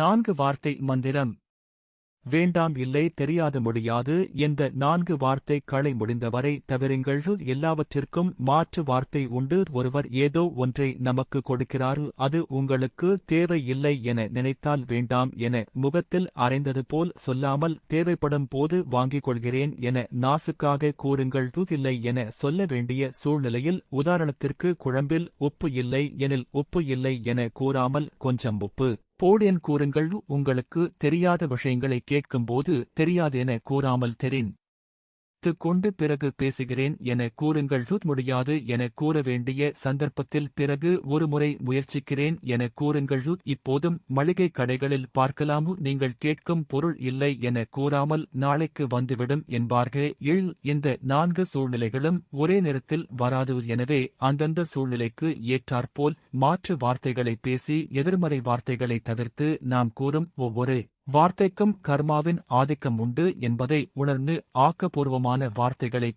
4 வார்த்தை மந்திரம். வேண்டாம், இல்லை, தெரியாது, முடியாது என்ற 4 வார்த்தைகளை முடிந்தவரை தவிருங்கள். எல்லாவற்றிற்கும் மாற்று வார்த்தை உண்டு. ஒருவர் ஏதோ ஒன்றை நமக்கு கொடுக்கிறார், அது உங்களுக்கு தேவை இல்லை என நினைத்தால் வேண்டாம் என முகத்தில் அறைந்தது போல் சொல்லாமல் தேவைப்படும் போது வாங்கிக் கொள்கிறேன் என நாசுக்காக கூறுங்கள். இல்லை என சொல்ல வேண்டிய சூழ்நிலையில், உதாரணத்திற்கு குழம்பில் உப்பு இல்லை எனில் உப்பு இல்லை என கூறாமல் கொஞ்சம் உப்பு போடேன் கூறுங்கள். உங்களுக்கு தெரியாத விஷயங்களை கேட்கும்போது தெரியாதென கூறாமல் தெரிந்து கொண்டு பிறகு பேசுகிறேன் என கூறுங்கள். முடியாது என கூற வேண்டிய சந்தர்ப்பத்தில் பிறகு ஒருமுறை முயற்சிக்கிறேன் என கூறுங்கள். இப்போதும் மளிகை கடைகளில் பார்க்கலாம், நீங்கள் கேட்கும் பொருள் இல்லை என கூறாமல் நாளைக்கு வந்துவிடும் என்பார்கள். இந்த 4 சூழ்நிலைகளும் ஒரே நேரத்தில் வராது. எனவே அந்தந்த சூழ்நிலைக்கு ஏற்றாற்போல் மாற்று வார்த்தைகளை பேசி எதிர்மறை வார்த்தைகளை தவிர்த்து நாம் கூறும் ஒவ்வொரு வார்த்தைக்கும் கர்மாவின் ஆதிக்கம் உண்டு என்பதை உணர்ந்து ஆக்கப்பூர்வமான வார்த்தைகளை